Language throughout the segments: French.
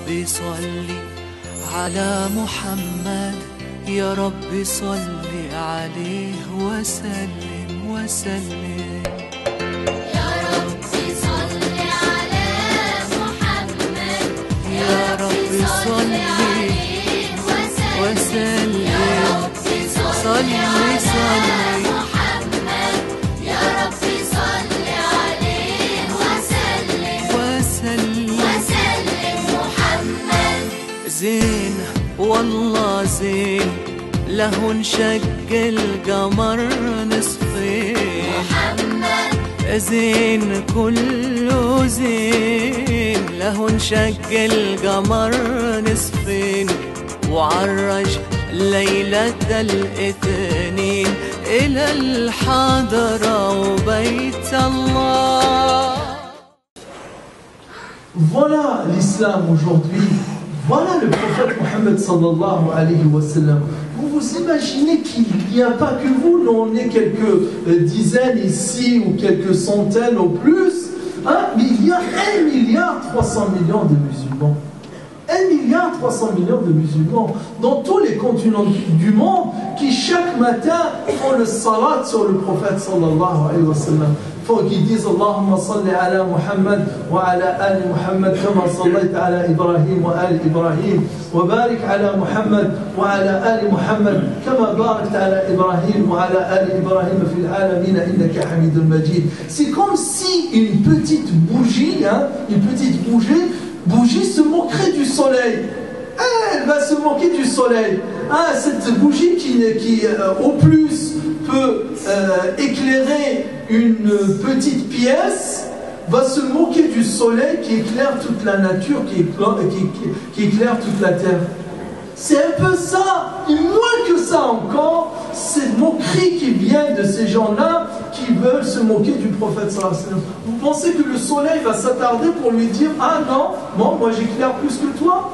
رب صل على محمد يا رب صل عليه وسلم وسلم يا رب صل على محمد يا رب صل عليه وسلم يا رب صل على محمد يا رب صل عليه وسلم محمد زين والله زين له انشق القمر نصفين محمد زين كله زين له انشق القمر نصفين وعرج ليلة الاثنين إلى الحضرة وبيت الله. Voilà l'islam aujourd'hui. Voilà le prophète Mohammed sallallahu alayhi wa sallam. Vous vous imaginez qu'il n'y a pas que vous, nous on est quelques dizaines ici ou quelques centaines au plus, hein, mais il y a 1,3 milliard de musulmans. 1,3 milliard de musulmans dans tous les continents du monde qui chaque matin font le salat sur le prophète sallallahu alayhi wa sallam. Faut qu'ils disent Allahumma salli ala Muhammad wa ala ali Muhammad kama sallayta ala Ibrahim wa ali Ibrahim wa barik ala Muhammad wa ala ali Muhammad kama barakta ala Ibrahim wa ala ali Ibrahim fil alamin innaka Hamidul Majid. C'est comme si une petite bougie, hein, bougie se moquerait du soleil. Elle va se moquer du soleil. Ah, cette bougie qui au plus peut éclairer une petite pièce va se moquer du soleil qui éclaire toute la nature, qui éclaire toute la terre. C'est un peu ça, et moins que ça encore, cette moquerie qui vient de ces gens-là qui veulent se moquer du prophète sallallahu alayhi wa sallam. Vous pensez que le soleil va s'attarder pour lui dire « Ah non, moi j'éclaire plus que toi ?»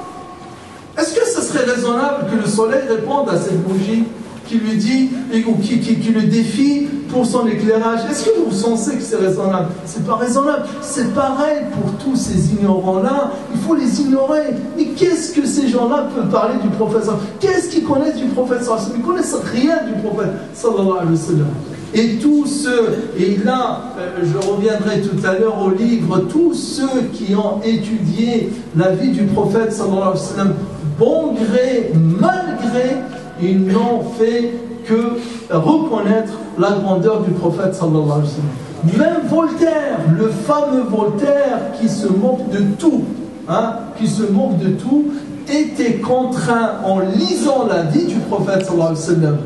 Est-ce que ce serait raisonnable que le soleil réponde à cette bougie qui lui dit, ou qui le défie pour son éclairage? Est-ce que vous pensez que c'est raisonnable? C'est pas raisonnable. C'est pareil pour tous ces ignorants-là. Il faut les ignorer. Mais qu'est-ce que ces gens-là peuvent parler du prophète? Qu'est-ce qu'ils connaissent du prophète? Ils ne connaissent rien du prophète sallallahu alayhi wa sallam. Et tous ceux, et là je reviendrai tout à l'heure au livre, tous ceux qui ont étudié la vie du prophète sallallahu alayhi wa sallam, bon gré, mal gré, ils n'ont fait que reconnaître la grandeur du prophète sallallahu alayhi wa sallam. Même Voltaire, le fameux Voltaire qui se moque de tout, était contraint en lisant la vie du prophète sallallahu alayhi wa sallam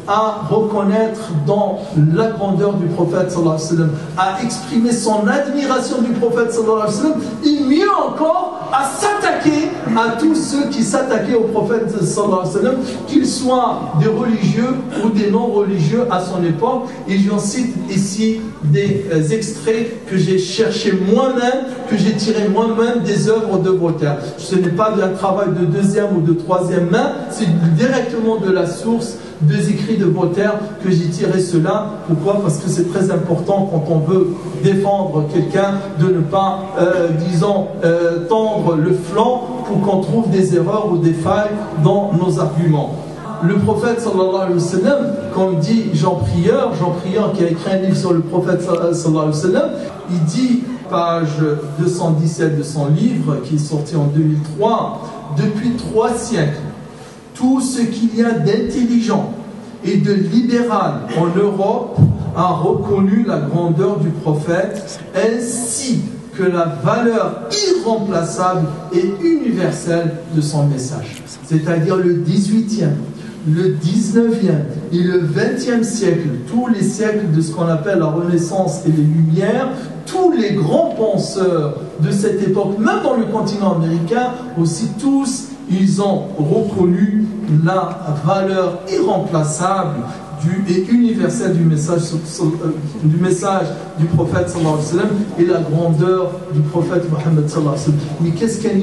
à reconnaître dans la grandeur du prophète sallallahu alayhi wa sallam, à exprimer son admiration du prophète sallallahu alayhi wa sallam, et mieux encore à s'attaquer à tous ceux qui s'attaquaient au prophète sallallahu alayhi wa sallam, qu'ils soient des religieux ou des non-religieux à son époque. Et j'en cite ici des extraits que j'ai cherchés moi-même, que j'ai tirés moi-même des œuvres de Voltaire. Ce n'est pas un travail de deuxième ou de troisième main, c'est directement de la source des écrits de Voltaire que j'ai tiré cela. Pourquoi? Parce que c'est très important quand on veut défendre quelqu'un de ne pas, tendre le flanc pour qu'on trouve des erreurs ou des failles dans nos arguments. Le prophète sallallahu alayhi wa sallam, comme dit Jean Prieur qui a écrit un livre sur le prophète sallallahu alayhi wa sallam, il dit, page 217 de son livre qui est sorti en 2003, depuis 3 siècles, tout ce qu'il y a d'intelligent et de libéral en Europe a reconnu la grandeur du prophète ainsi que la valeur irremplaçable et universelle de son message. C'est-à-dire le 18e, le 19e et le 20e siècle, tous les siècles de ce qu'on appelle la Renaissance et les Lumières, tous les grands penseurs de cette époque, même dans le continent américain, aussi tous, ils ont reconnu la valeur irremplaçable et universelle du message du prophète sallallahu alayhi wa sallam et la grandeur du prophète Mohammed sallallahu alayhi wa sallam. Mais qu'est-ce qu'un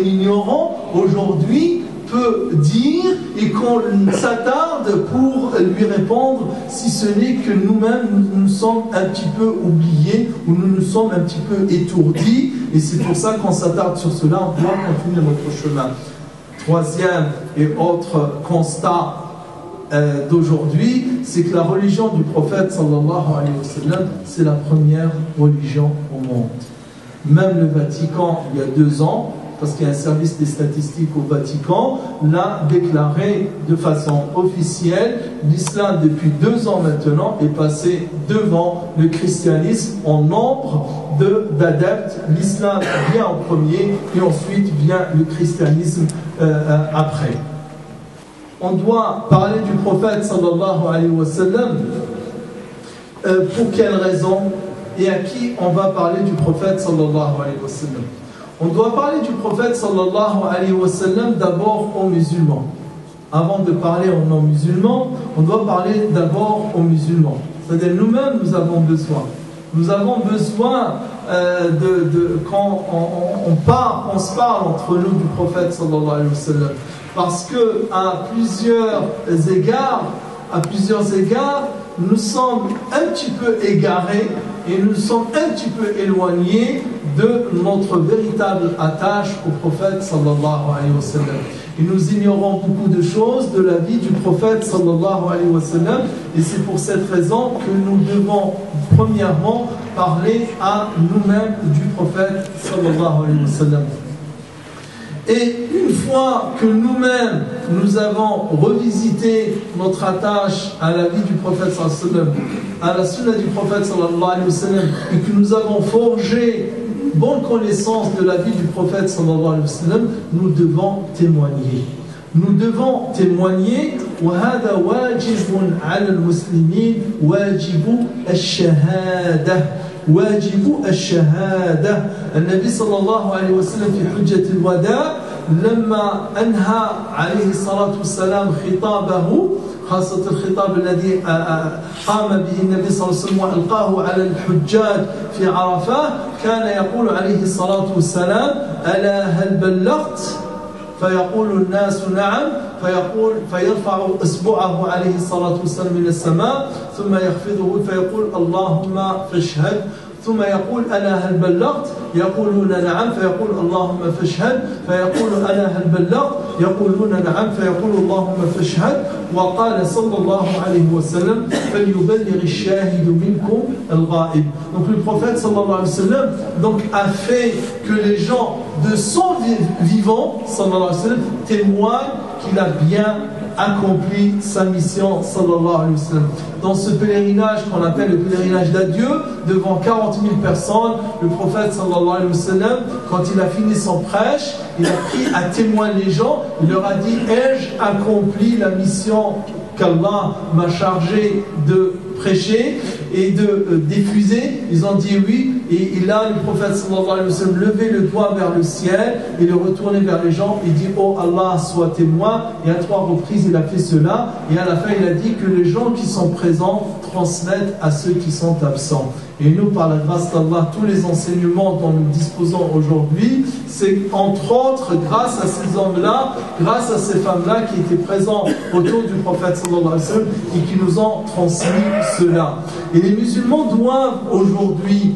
ignorant aujourd'hui peut dire et qu'on s'attarde pour lui répondre, si ce n'est que nous-mêmes nous sommes un petit peu oubliés ou nous nous sommes un petit peu étourdis et c'est pour ça qu'on s'attarde sur cela, on doit continuer notre chemin. Troisième et autre constat d'aujourd'hui, c'est que la religion du prophète sallallahu alayhi wa sallam, c'est la première religion au monde. Même le Vatican, il y a 2 ans, parce qu'il y a un service des statistiques au Vatican, l'a déclaré de façon officielle. L'islam, depuis 2 ans maintenant, est passé devant le christianisme en nombre d'adeptes. L'islam vient en premier et ensuite vient le christianisme après. On doit parler du prophète sallallahu alayhi wa sallam. Pour quelle raison et à qui on va parler du prophète sallallahu alayhi wa sallam? On doit parler du prophète sallallahu alayhi wa sallam d'abord aux musulmans. Avant de parler aux non-musulmans, on doit parler d'abord aux musulmans. C'est-à-dire nous-mêmes, nous avons besoin. Nous avons besoin quand on se parle entre nous du prophète sallallahu alayhi wa sallam. Parce que à plusieurs égards, nous sommes un petit peu égarés et nous sommes un petit peu éloignés de notre véritable attache au prophète sallallahu alayhi wa sallam. Et nous ignorons beaucoup de choses de la vie du prophète sallallahu alayhi wa sallam, et c'est pour cette raison que nous devons premièrement parler à nous-mêmes du prophète sallallahu alayhi wa sallam. Et une fois que nous-mêmes, nous avons revisité notre attache à la vie du prophète sallallahu alayhi wa sallam, à la sunna du prophète sallallahu alayhi wa sallam, et que nous avons forgé une bonne connaissance de la vie du prophète sallallahu alayhi wa sallam, nous devons témoigner. Nous devons témoigner. وهذا واجب على المسلمين واجب الشهادة واجب الشهادة. النبي صلى الله عليه وسلم في حجة الوداع لما أنهى عليه الصلاة والسلام خطابه، خاصة الخطاب الذي قام به النبي صلى الله عليه وسلم وألقاه على الحجاج في عرفة، كان يقول عليه الصلاة والسلام: ألا هل بلغت؟ فيقول الناس نعم، فيرفع إصبعه عليه الصلاة والسلام من السماء ثم يخفضه فيقول: اللهم فاشهد. ثم يقول: ألا هل بلغت؟ يقولون نعم، فيقول: اللهم فاشهد. فيقول: ألا هل بلغت؟ يقولون نعم، فيقول: اللهم فاشهد. وقال صلى الله عليه وسلم: فليبلغ الشاهد منكم الغائب. Donc le prophète sallallahu alayhi wa sallam a fait que les gens de son vivant sallallahu alayhi wa sallam témoignent qu'il a bien accompli sa mission sallallahu alayhi wa sallam. Dans ce pèlerinage qu'on appelle le pèlerinage d'adieu, devant 40 000 personnes, le prophète sallallahu alayhi wa sallam, quand il a fini son prêche, il a pris à témoin les gens, il leur a dit: ai-je accompli la mission qu'Allah m'a chargé de prêcher et de diffuser? Ils ont dit oui. Et là, le prophète sallallahu alayhi wa sallam levait le doigt vers le ciel et le retournait vers les gens et dit: oh Allah, sois témoin. Et à 3 reprises, il a fait cela. Et à la fin, il a dit que les gens qui sont présents transmettent à ceux qui sont absents. Et nous, par la grâce d'Allah, tous les enseignements dont nous disposons aujourd'hui, c'est entre autres grâce à ces hommes-là, grâce à ces femmes-là qui étaient présents autour du prophète sallallahu alayhi wa sallam et qui nous ont transmis cela. Et les musulmans doivent aujourd'hui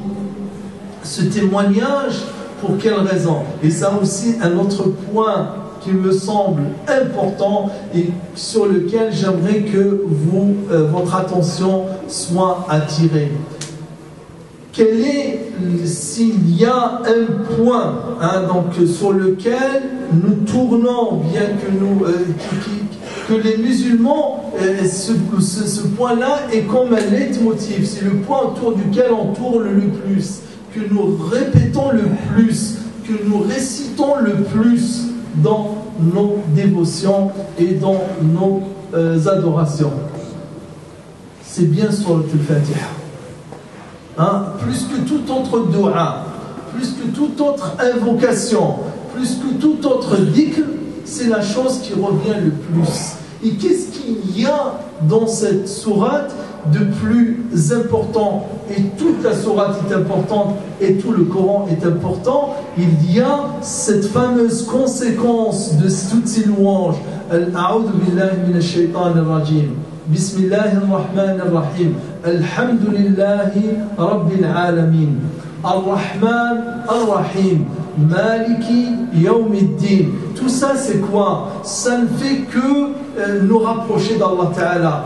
ce témoignage. Pour quelle raison? Et ça aussi, un autre point qui me semble important et sur lequel j'aimerais que votre attention soit attirée. Quel est, s'il y a un point sur lequel nous tournons, bien que que les musulmans, ce point-là est comme un leitmotiv, c'est le point autour duquel on tourne le plus, que nous répétons le plus, que nous récitons le plus dans nos dévotions et dans nos adorations. C'est bien sur le Fatiha. Plus que toute autre dua, plus que toute autre invocation, plus que toute autre dhikr, c'est la chose qui revient le plus. Et qu'est-ce qu'il y a dans cette sourate de plus important? Et toute la sourate est importante et tout le Coran est important. Il y a cette fameuse conséquence de toutes ces louanges. A'udhu billahi minash shaitanir rajim. Bismillahir rahmanir rahim. Alhamdulillahi rabbil alamin. Ar-Rahman, Ar-Rahim, Maliki, Yawmiddin. Tout ça, c'est quoi? Ça ne fait que nous rapprocher d'Allah Ta'ala,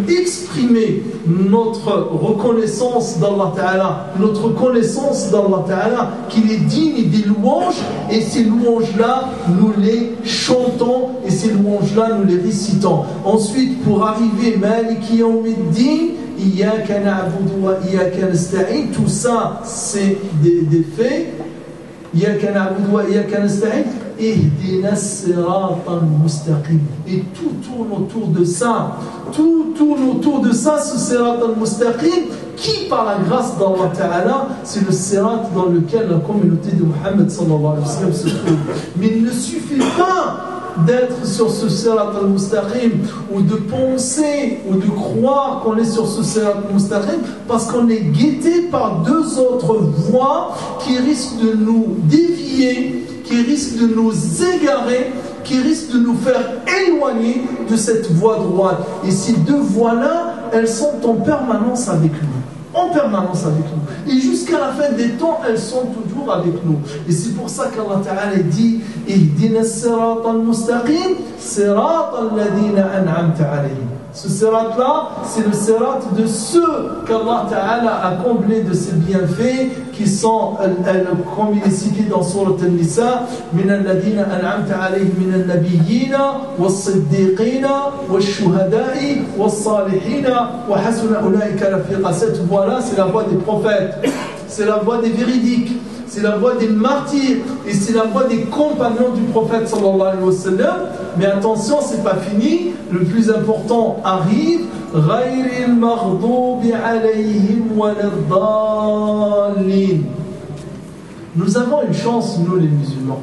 exprimer notre reconnaissance d'Allah Ta'ala, notre connaissance d'Allah Ta'ala, qu'il est digne des louanges, et ces louanges-là, nous les chantons, et ces louanges-là, nous les récitons. Ensuite, pour arriver Maliki Yawmiddin, Iyyaka na'budu wa iyyaka nasta'in, tout ça, c'est des faits. Iyyaka na'budu wa iyyaka nasta'in, Ihdina as-sirata al-mustaqim. Et tout tourne autour de ça. Tout tourne autour de ça, ce sirat al-mustaqim, qui par la grâce d'Allah Ta'ala, c'est le sirat dans lequel la communauté de Muhammad sallallahu alayhi wa sallam se trouve. Mais il ne suffit pas d'être sur ce sirat al-mustaqim, ou de penser ou de croire qu'on est sur ce sirat al-mustaqim, parce qu'on est guetté par deux autres voies qui risquent de nous dévier, qui risquent de nous égarer, qui risquent de nous faire éloigner de cette voie droite. Et ces deux voies-là, elles sont en permanence avec nous. En permanence avec nous. Et jusqu'à la fin des temps, elles sont toujours avec nous. Et c'est pour ça qu'Allah Ta'ala dit Ihdina as-sirata al-mustaqim, sirata alladhina an'amta alayhim. Ce sirat-là, c'est le sirat de ceux qu'Allah Ta'ala a comblé de ses bienfaits, qui sont, comme il est cité dans Surat Al-Nisa, min alladhina an'amta alayhim min al-nabiyyina, was-siddiqina, was-shuhada'i, was-salihina, wa hasuna ulaika rafiqa. Cette voie-là, c'est la voie des prophètes, c'est la voie des véridiques, c'est la voie des martyrs, et c'est la voie des compagnons du prophète sallallahu alayhi wa sallam. Mais attention, c'est pas fini, le plus important arrive. Ghayril maghdubi alayhim waladdallin. Nous avons une chance, nous les musulmans.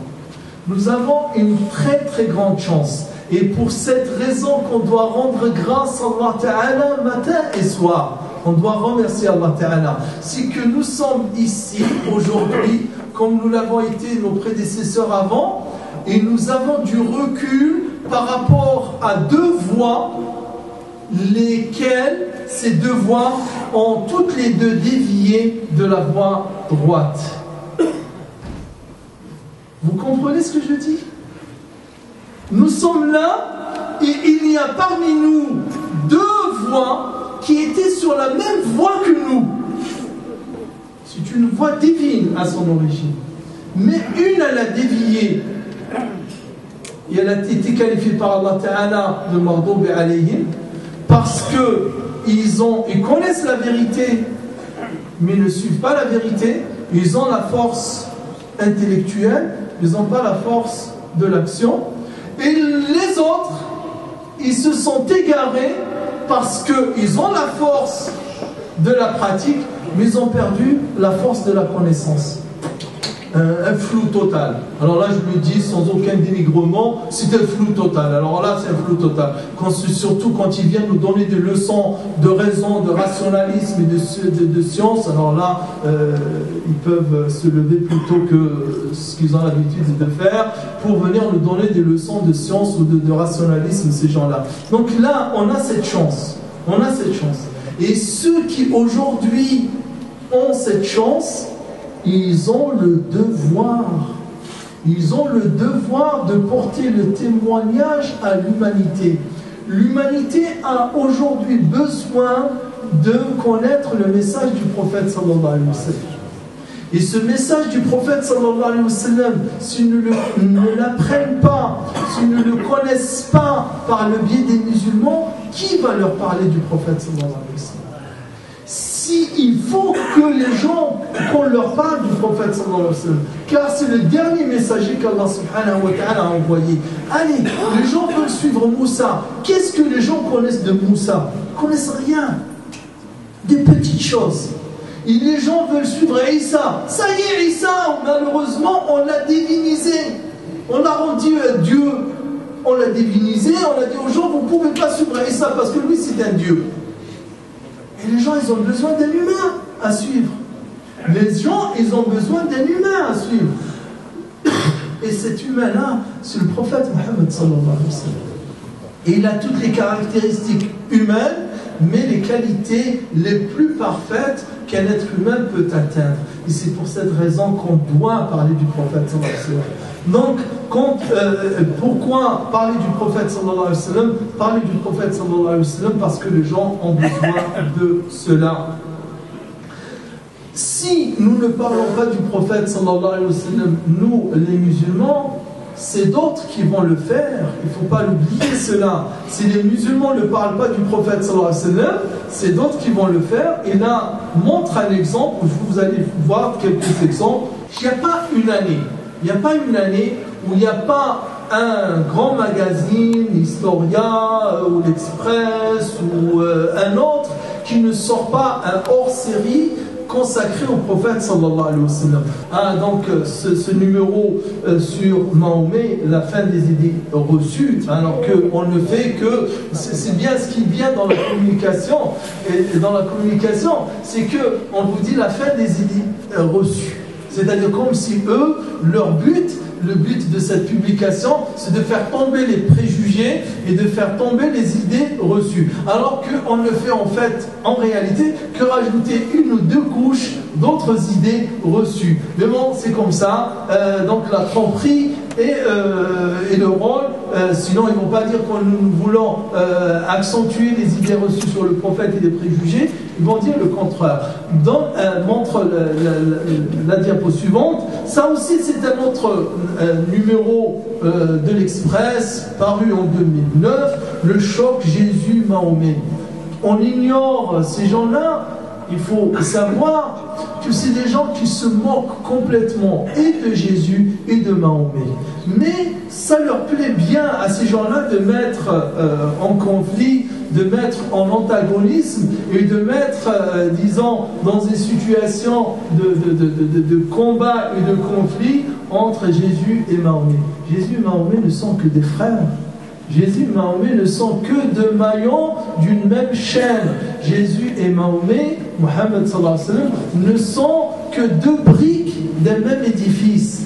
Nous avons une très très grande chance. Et pour cette raison qu'on doit rendre grâce à Allah Ta'ala matin et soir. On doit remercier Allah Ta'ala. C'est que nous sommes ici aujourd'hui, comme nous l'avons été nos prédécesseurs avant, et nous avons du recul par rapport à deux voies, lesquelles, ces deux voies, ont toutes les deux dévié de la voie droite. Vous comprenez ce que je dis? Nous sommes là, et il y a parmi nous deux voies qui étaient sur la même voie que nous. C'est une voie divine à son origine. Mais une, elle a dévié. Et elle a été qualifiée par Allah Ta'ala de Maghdubi alayhim, parce qu'ils connaissent la vérité, mais ne suivent pas la vérité. Ils ont la force intellectuelle, ils n'ont pas la force de l'action. Et les autres, ils se sont égarés parce qu'ils ont la force de la pratique, mais ils ont perdu la force de la connaissance. Un flou total. Alors là, je le dis sans aucun dénigrement, c'est un flou total. Alors là, c'est un flou total. Surtout quand ils viennent nous donner des leçons de raison, de rationalisme et de science, alors là, ils peuvent se lever plutôt que ce qu'ils ont l'habitude de faire pour venir nous donner des leçons de science ou de rationalisme, ces gens-là. Donc là, on a cette chance. On a cette chance. Et ceux qui aujourd'hui ont cette chance, ils ont le devoir. Ils ont le devoir de porter le témoignage à l'humanité. L'humanité a aujourd'hui besoin de connaître le message du prophète sallallahu alayhi wa sallam. Et ce message du prophète sallallahu alayhi wa sallam, s'ils ne l'apprennent pas, s'ils ne le connaissent pas par le biais des musulmans, qui va leur parler du prophète sallallahu alayhi wa sallam? Il faut que les gens, qu'on leur parle du prophète sallallahu alayhi wa sallam, car c'est le dernier messager qu'Allah subhanahu wa ta'ala a envoyé. Allez, les gens veulent suivre Moussa. Qu'est-ce que les gens connaissent de Moussa? Ils ne connaissent rien. Des petites choses. Et les gens veulent suivre Isa. Ça y est, Isa, malheureusement, on l'a divinisé. On l'a rendu Dieu. On l'a divinisé, on a dit aux gens, vous ne pouvez pas suivre Isa parce que lui, c'est un Dieu. Et les gens, ils ont besoin d'un humain à suivre. Les gens, ils ont besoin d'un humain à suivre. Et cet humain-là, c'est le prophète Mohammed sallallahu alayhi wa sallam. Et il a toutes les caractéristiques humaines, mais les qualités les plus parfaites qu'un être humain peut atteindre. et c'est pour cette raison qu'on doit parler du prophète sallallahu alayhi wa sallam. Donc, pourquoi parler du prophète sallallahu alayhi wa sallam? Parler du prophète sallallahu alayhi wa sallam parce que les gens ont besoin de cela. Si nous ne parlons pas du prophète sallallahu alayhi wa sallam, nous les musulmans, c'est d'autres qui vont le faire. Il ne faut pas l'oublier cela. Si les musulmans ne parlent pas du prophète sallallahu alayhi wa sallam, c'est d'autres qui vont le faire. Et là, montre un exemple, vous allez voir quelques exemples. Il n'y a pas une année où il n'y a pas un grand magazine, Historia ou l'Express ou un autre qui ne sort pas un hors-série consacré au prophète sallallahu alayhi wa sallam. Donc ce numéro sur Mahomet, la fin des idées reçues, alors qu'on ne fait que, c'est bien ce qui vient dans la communication, et dans la communication, c'est qu'on vous dit la fin des idées reçues. C'est-à-dire comme si eux, le but de cette publication, c'est de faire tomber les préjugés et de faire tomber les idées reçues. Alors qu'on ne fait en réalité, que rajouter une ou deux couches d'autres idées reçues. Mais bon, c'est comme ça. Donc la tromperie et le rôle, sinon ils ne vont pas dire que nous voulons accentuer les idées reçues sur le prophète et les préjugés, ils vont dire le contraire. Donc, montre la diapo suivante. Ça aussi, c'est un autre numéro de l'Express, paru en 2009, le choc Jésus-Mahomet. On ignore ces gens-là. Il faut savoir que c'est des gens qui se moquent complètement et de Jésus et de Mahomet. Mais ça leur plaît bien à ces gens-là de mettre en conflit, de mettre en antagonisme et de mettre, disons, dans des situations de combat et de conflit entre Jésus et Mahomet. Jésus et Mahomet ne sont que des frères. Jésus et Mahomet ne sont que deux maillons d'une même chaîne. Jésus et Mahomet, Mohammed sallallahu alayhi wa sallam, ne sont que deux briques d'un même édifice.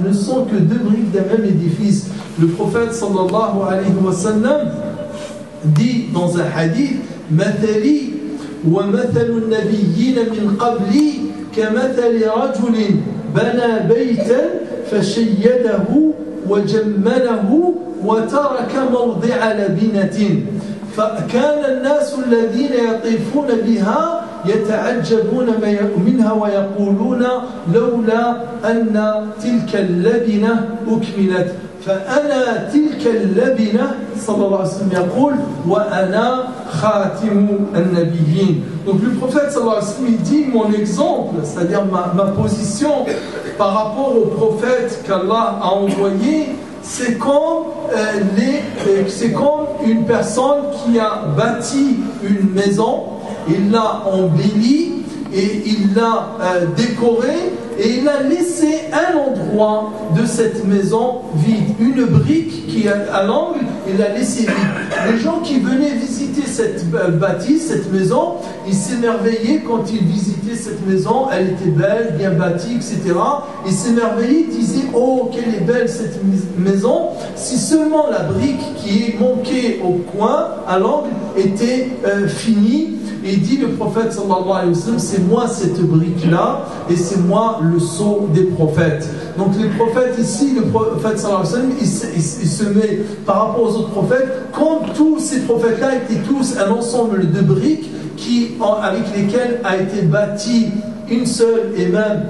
Ne sont que deux briques d'un même édifice. Le prophète sallallahu alayhi wa sallam dit dans un hadith: Mathali wa mathalu nabiyyin min qabli kamathali rajulin bana baytan fashayyadahu wa jammanahu وترك موضع لبنة فكان الناس الذين يطيفون بها يتعجبون منها ويقولون لولا أن تلك اللبنة أكملت فأنا تلك اللبنة صلى الله عليه وسلم يقول وأنا خاتم النبيين. Donc le prophète sallallahu alayhi wa sallam dit mon exemple, c'est-à-dire ma position par rapport au prophète qu'Allah a envoyé. C'est comme une personne qui a bâti une maison, il l'a embellie et il l'a décorée et il a laissé un endroit de cette maison vide, une brique qui est à l'angle, il l'a laissé vide. Les gens qui venaient visiter cette bâtisse, cette maison, ils s'émerveillaient quand ils visitaient cette maison, elle était belle, bien bâtie, etc. Ils s'émerveillaient, ils disaient: oh, quelle est belle cette maison, si seulement la brique qui manquait au coin, à l'angle, était finie. Et dit le prophète sallallahu alayhi wa sallam: c'est moi cette brique-là et c'est moi le sceau des prophètes. Donc les prophètes ici, le prophète sallallahu alayhi wa sallam, il se met par rapport aux autres prophètes, comme tous ces prophètes-là étaient tous un ensemble de briques avec lesquelles a été bâtie une seule et même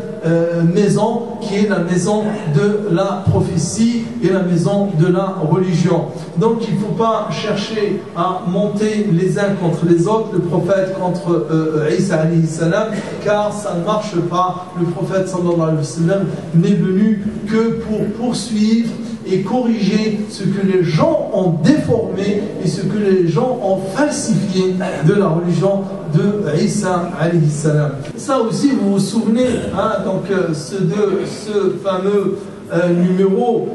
maison, qui est la maison de la prophétie et la maison de la religion. Donc il ne faut pas chercher à monter les uns contre les autres, le prophète contre Isa alayhi salam, car ça ne marche pas. Le prophète sallallahu alayhi wa sallam n'est venu que pour poursuivre et corriger ce que les gens ont déformé et ce que les gens ont falsifié de la religion de Isa alayhi salam. Ça aussi, vous vous souvenez, donc ce fameux numéro,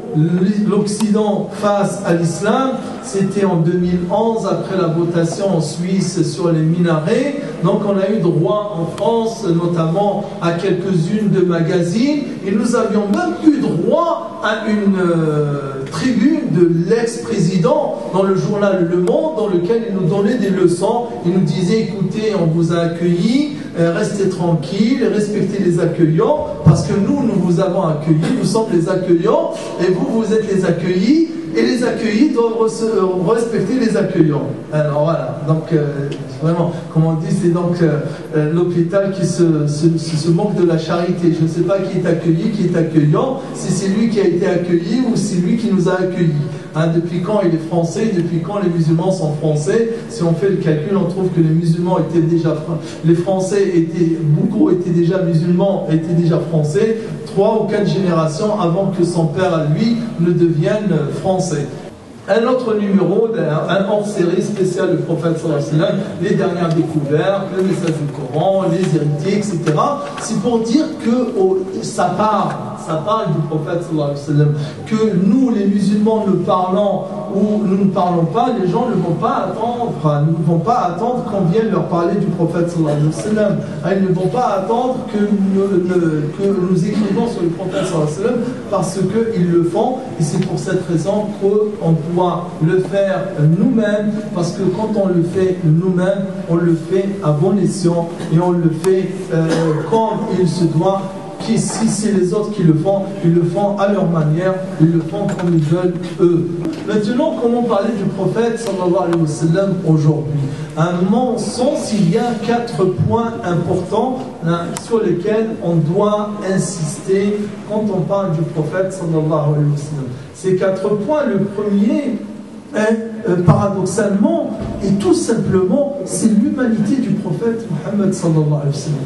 l'Occident face à l'islam, c'était en 2011 après la votation en Suisse sur les minarets. Donc on a eu droit en France notamment à quelques-unes de magazines et nous avions même eu droit à une tribune de l'ex-président dans le journal Le Monde, dans lequel il nous donnait des leçons. Il nous disait, écoutez, on vous a accueillis, restez tranquilles, respectez les accueillants, parce que nous vous avons accueillis, nous sommes les accueillants, et vous êtes les accueillis, et les accueillis doivent respecter les accueillants. Alors voilà, donc vraiment, comme on dit, c'est donc l'hôpital qui se moque de la charité. Je ne sais pas qui est accueilli, qui est accueillant, si c'est lui qui a été accueilli ou c'est lui qui nous a accueillis. Hein, depuis quand il est français, depuis quand les musulmans sont français? Si on fait le calcul, on trouve que les musulmans étaient déjà, les Français étaient, beaucoup étaient déjà musulmans, étaient déjà français, 3 ou 4 générations avant que son père à lui ne devienne français. Un autre numéro, un hors-série spécial du prophète sallallahu alayhi wa sallam, les dernières découvertes, le message du Coran, les héritiers, etc. C'est pour dire que ça parle du prophète sallallahu alayhi wa sallam, que nous les musulmans ne parlons ou nous ne parlons pas, les gens ne vont pas attendre qu'on vienne leur parler du prophète sallallahu alayhi wa sallam. Ils ne vont pas attendre que nous écrivons sur le prophète sallallahu alayhi wa sallam, parce qu'ils le font, et c'est pour cette raison qu'on doit le faire nous-mêmes, parce que quand on le fait nous-mêmes, on le fait à bon escient et on le fait comme il se doit. Si c'est les autres qui le font, ils le font à leur manière, ils le font comme ils veulent eux. Maintenant, comment parler du prophète sallallahu alayhi wa sallam aujourd'hui? À mon sens, il y a 4 points importants sur lesquels on doit insister quand on parle du prophète sallallahu alayhi wa sallam. Ces 4 points, le premier paradoxalement et tout simplement, c'est l'humanité du prophète Mohammed sallallahu alayhi wa sallam.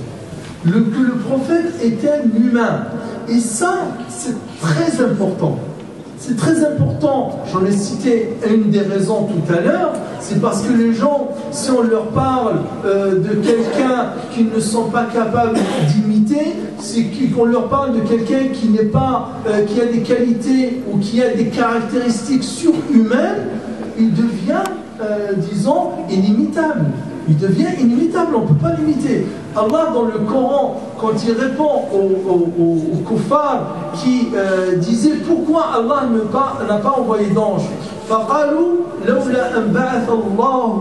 Que le prophète était un humain. Et ça, c'est très important. C'est très important. J'en ai cité une des raisons tout à l'heure. C'est parce que les gens, si on leur parle de quelqu'un qu'ils ne sont pas capables d'imiter, c'est qu'on leur parle de quelqu'un qui n'est pas, qui a des qualités ou qui a des caractéristiques surhumaines, il devient, disons, inimitable. Il devient inimitable, on ne peut pas l'imiter. Allah, dans le Coran, quand il répond aux kuffars qui disaient pourquoi Allah n'a pas envoyé d'ange, فَقَالُوا لَوْلَا أَنْ بَعَثَ اللَّهُ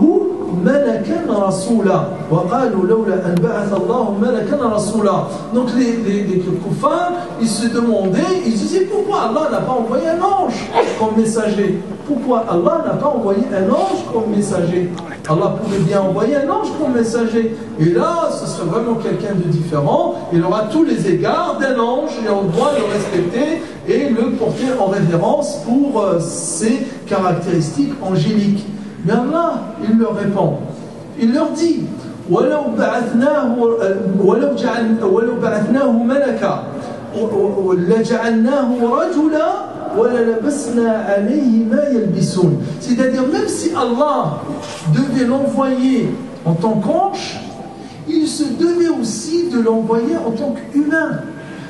مَلَكًا رَسُولًا وَقَالُوا لَوْلَا أَنْ بَعَثَ اللَّهُ مَلَكًا رَسُولًا. Donc les kuffars, ils se demandaient, ils disaient pourquoi Allah n'a pas envoyé un ange comme messager? Pourquoi Allah n'a pas envoyé un ange comme messager? Allah pouvait bien envoyer un ange comme messager. Et là, ce serait vraiment quelqu'un de différent. Il aura tous les égards d'un ange et on doit le respecter et le porter en révérence pour ses caractéristiques angéliques. Mais Allah, il leur répond. Il leur dit وَلَوْ بَعَثْنَاهُ مَلَكًا لَجَعَلْنَاهُ رَجُلًا c'est-à-dire, même si Allah devait l'envoyer en tant qu'ange, il se devait aussi de l'envoyer en tant qu'humain.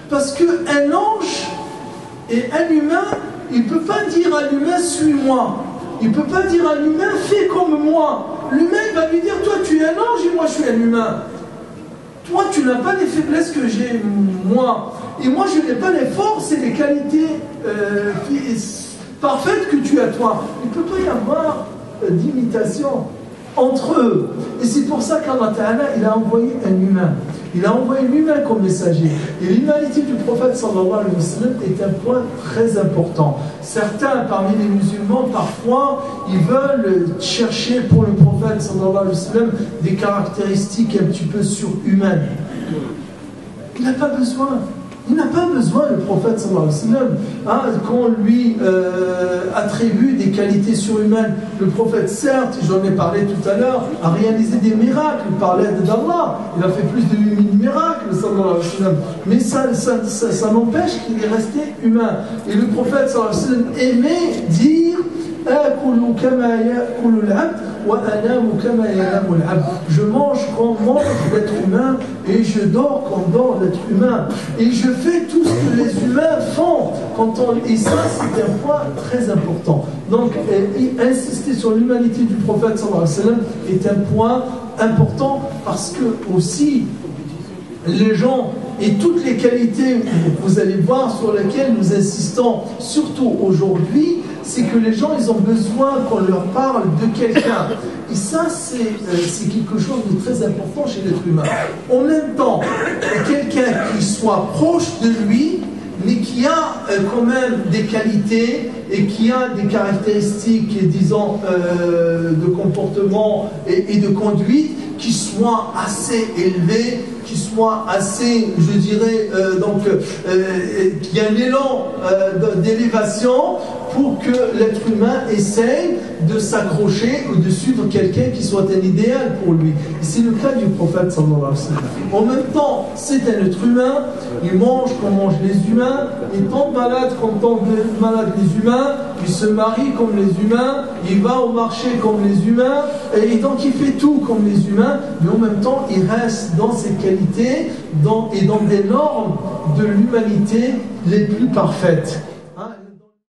Parce qu'un ange et un humain, il ne peut pas dire à l'humain, suis-moi. Il ne peut pas dire à l'humain, fais comme moi. L'humain, il va lui dire, toi tu es un ange et moi je suis un humain. Toi, tu n'as pas les faiblesses que j'ai, moi. Et moi, je n'ai pas les forces et les qualités parfaites que tu as, toi. Il ne peut pas y avoir d'imitation entre eux. Et c'est pour ça qu'Allah Ta'ala, il a envoyé un humain. Il a envoyé l'humain comme messager. Et l'humanité du prophète sallallahu alayhi wa sallam est un point très important. Certains parmi les musulmans, parfois, ils veulent chercher pour le prophète sallallahu alayhi wa sallam des caractéristiques un petit peu surhumaines. Il n'a pas besoin. Il n'a pas besoin, le prophète sallallahu alayhi wa sallam, qu'on lui attribue des qualités surhumaines. Le prophète, certes, j'en ai parlé tout à l'heure, a réalisé des miracles, il parlait d'Allah, il a fait plus de 8000 miracles, sallallahu alayhi wa sallam. Mais ça n'empêche qu'il est resté humain. Et le prophète sallallahu alayhi wa sallam aimait dire je mange comme mange l'être humain et je dors comme dort l'être humain et je fais tout ce que les humains font et ça c'est un point très important. Donc insister sur l'humanité du prophète sallallahu alayhi wa sallam est un point important, parce que aussi les gens et toutes les qualités, vous allez voir, sur lesquelles nous insistons, surtout aujourd'hui, c'est que les gens, ils ont besoin qu'on leur parle de quelqu'un. Et ça, c'est quelque chose de très important chez l'être humain. En même temps, quelqu'un qui soit proche de lui, mais qui a quand même des qualités et qui a des caractéristiques, disons, de comportement et de conduite qui soient assez élevées, qui soient assez, je dirais, qu'il y a un élan d'élévation pour que l'être humain essaye de s'accrocher ou de suivre quelqu'un qui soit un idéal pour lui. Et c'est le cas du prophète sallallahu alayhi wa sallam. En même temps, c'est un être humain, il mange comme mangent les humains, il tombe malade comme tombent malades les humains, il se marie comme les humains, il va au marché comme les humains, et donc il fait tout comme les humains, mais en même temps il reste dans ses qualités et dans des normes de l'humanité les plus parfaites.